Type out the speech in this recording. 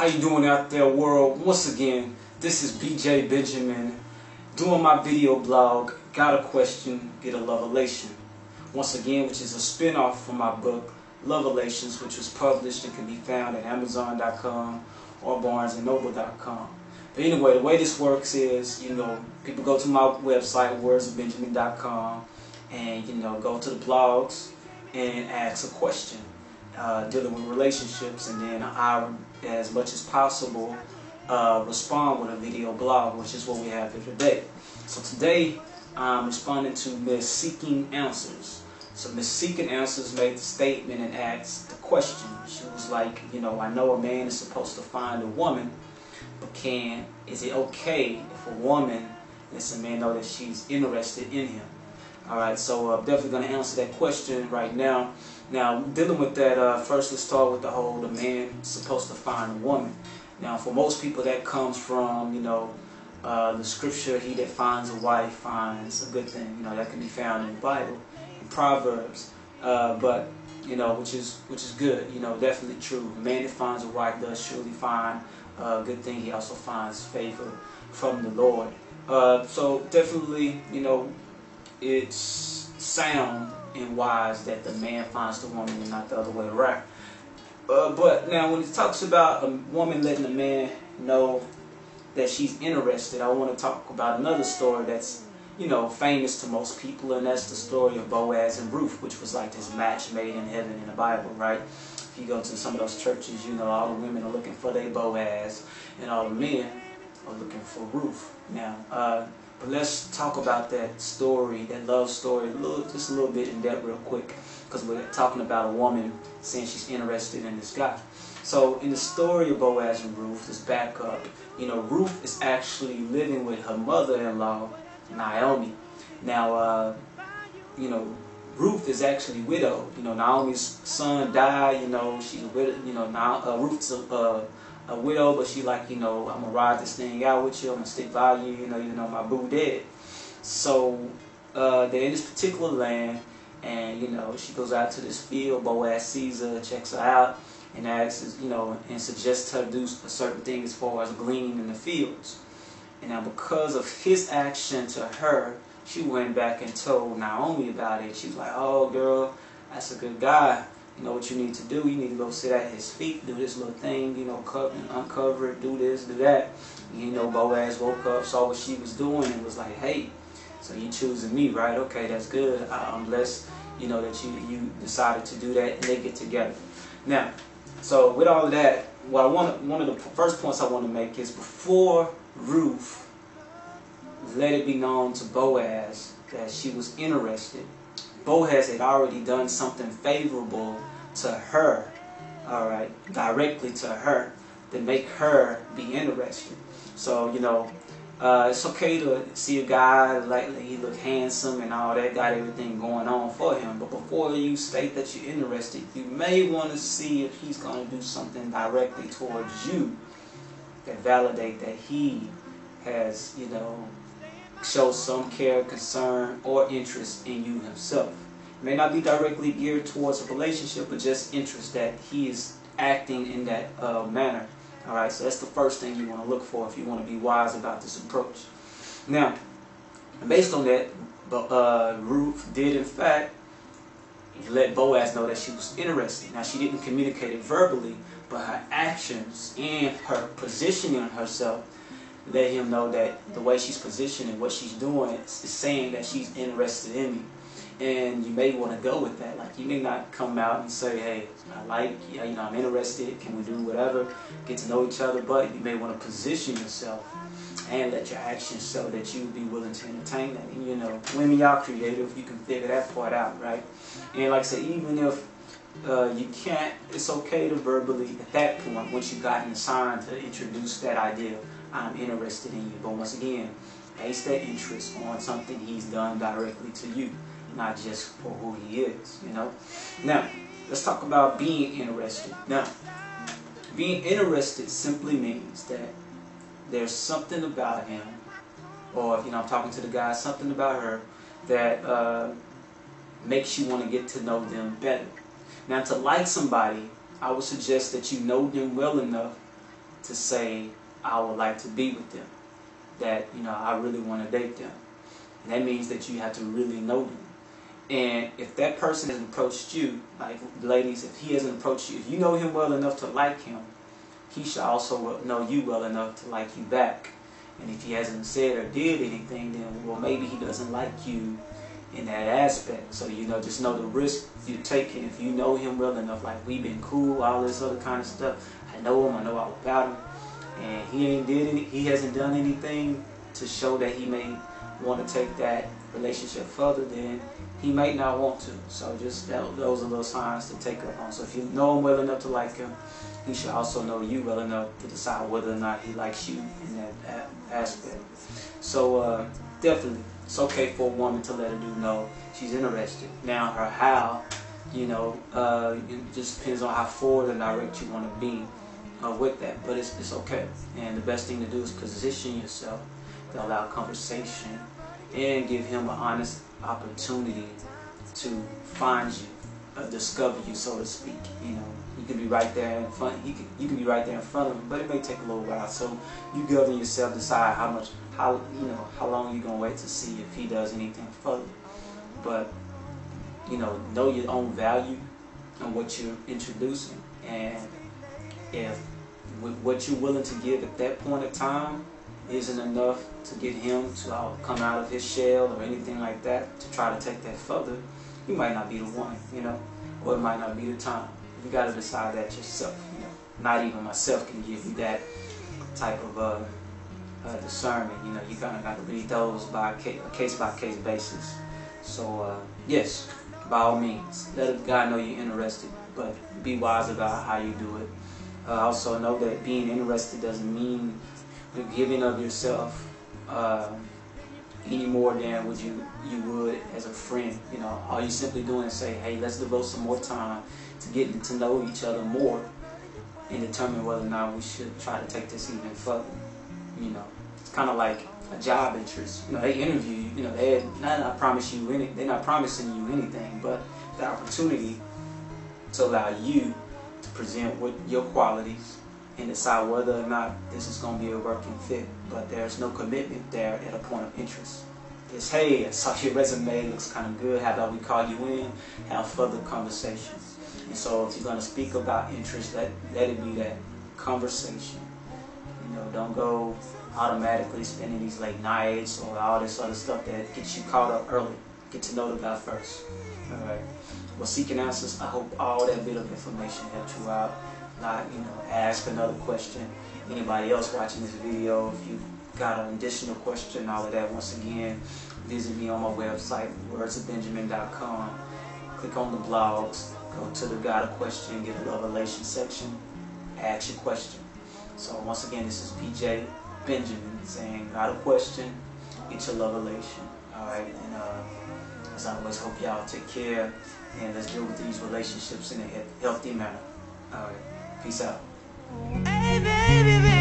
How you doing out there, world? Once again, this is BJ Benjamin doing my video blog, Got a Question, Get a Lovelation. Once again, which is a spin-off from my book, Lovelations, which was published and can be found at Amazon.com or BarnesandNoble.com. But anyway, the way this works is, people go to my website, wordsofbenjamin.com, and, go to the blogs and ask a question dealing with relationships, and then I, as much as possible, respond with a video blog, which is what we have here today. So today, I'm responding to Miss Seeking Answers. So Miss Seeking Answers made the statement and asked the question. She was like, I know a man is supposed to find a woman, but is it okay if a woman lets a man know that she's interested in him? Alright, so I'm definitely going to answer that question right now. Now, dealing with that, first let's start with the man supposed to find a woman. Now, for most people that comes from, the scripture, he that finds a wife finds a good thing. That can be found in the Bible, in Proverbs, but, which is good, definitely true. The man that finds a wife does surely find a good thing. He also finds favor from the Lord. So definitely, it's sound and wise that the man finds the woman and not the other way around. But now when it talks about a woman letting a man know that she's interested, I want to talk about another story that's, famous to most people, and that's the story of Boaz and Ruth, which was like this match made in heaven in the Bible, right? If you go to some of those churches, all the women are looking for their Boaz, and all the men are looking for Ruth. Now, but let's talk about that story, that love story, just a little bit in depth real quick, because we're talking about a woman saying she's interested in this guy. So in the story of Boaz and Ruth, let's back up. Ruth is actually living with her mother-in-law, Naomi. Now, Ruth is actually widowed. Naomi's son died. She's a widow. Now Ruth's a widow, but she like, I'm gonna ride this thing out with you. I'm gonna stick by you. Even though my boo dead. So they're in this particular land, and she goes out to this field. Boaz sees her, checks her out, and asks, and suggests her do a certain thing as far as gleaning in the fields. And now because of his action to her, she went back and told Naomi about it. She was like, "Oh, girl, that's a good guy. You know what you need to do? You need to go sit at his feet, do this little thing, uncover it, do this, do that." Boaz woke up, saw what she was doing, and was like, "Hey, so you choosing me, right? Okay, that's good. I'm blessed, that you decided to do that," and they get together. Now, so with all of that, one of the first points I want to make is before Ruth let it be known to Boaz that she was interested, Boaz had already done something favorable to her, directly to her, to make her be interested. So, it's okay to see a guy, like he look handsome and all that, got everything going on for him, but before you state that you're interested, you may want to see if he's going to do something directly towards you that validate that he has, show some care, concern, or interest in you himself. It may not be directly geared towards a relationship, but just interest that he is acting in that manner. Alright, so that's the first thing you want to look for if you want to be wise about this approach. Now, based on that, Ruth did in fact let Boaz know that she was interested. Now, she didn't communicate it verbally, but her actions and her positioning herself let him know that the way she's positioned and what she's doing is saying that she's interested in me. And you may want to go with that. Like, you may not come out and say, "Hey, I like you, I'm interested, can we do whatever, get to know each other," but you may want to position yourself and let your actions show that you would be willing to entertain that. And women, y'all creative, you can figure that part out, right? And like I said, even if you can't, it's okay to verbally, at that point, once you've gotten the sign, to introduce that idea, "I'm interested in you." But once again, base that interest on something he's done directly to you, not just for who he is, Now, let's talk about being interested. Now, being interested simply means that there's something about him, or if I'm talking to the guy, something about her that makes you want to get to know them better. Now, to like somebody, I would suggest that you know them well enough to say, I would like to be with them, that, you know, I really want to date them. And that means that you have to really know them. And if that person hasn't approached you, like ladies, if he hasn't approached you, if you know him well enough to like him, he should also know you well enough to like you back. And if he hasn't said or did anything, then, well, maybe he doesn't like you in that aspect. So, you know, just know the risk you're taking. If you know him well enough, like, we've been cool, all this other kind of stuff, I know him, I know all about him, and he hasn't done anything to show that he may want to take that relationship further, then he might not want to. So just those are little signs to take up on. So if you know him well enough to like him, he should also know you well enough to decide whether or not he likes you in that aspect. So definitely, it's okay for a woman to let a dude know she's interested. Now, her how, you know, it just depends on how forward and direct you want to be with that. But it's okay. And the best thing to do is position yourself to allow conversation and give him an honest opportunity to find you, discover you, so to speak. You know, you can be right there in front. You can be right there in front of him, but it may take a little while. So you govern yourself, decide how long you're gonna wait to see if he does anything further. But you know your own value and what you're introducing, and if what you're willing to give at that point of time isn't enough to get him to come out of his shell or anything like that to try to take that further, you might not be the one, you know, or it might not be the time. You got to decide that yourself. You know, not even myself can give you that type of discernment. You know, you kind of got to read those by a case-by-case basis. So yes, by all means, let a guy know you're interested, but be wise about how you do it. Also know that being interested doesn't mean the giving of yourself any more than would you would as a friend. You know, all you simply doing is say, hey, let's devote some more time to getting to know each other more and determine whether or not we should try to take this even further. You know, it's kind of like a job interest. You know, they interview you. You know, they're not promising you anything, but the opportunity to allow you to present with your qualities and decide whether or not this is going to be a working fit. But there's no commitment there at a point of interest. It's, hey, I saw your resume, looks kind of good, how about we call you in, have further conversations. And so if you're going to speak about interest, let it be that conversation. You know, don't go automatically spending these late nights or all this other stuff that gets you caught up early. Get to know the guy first. Alright. Well, seeking answers, I hope all that bit of information helped you out. Not, you know, ask another question. Anybody else watching this video, if you got an additional question, all of that, once again, visit me on my website, wordsofbenjamin.com. Click on the blogs, go to the Got a Question, get the revelation section, ask your question. So once again, this is BJ Benjamin saying, got a question, get your revelation. Alright, and as I always, hope y'all take care, and let's deal with these relationships in a healthy manner. Alright, peace out. Hey, baby, baby.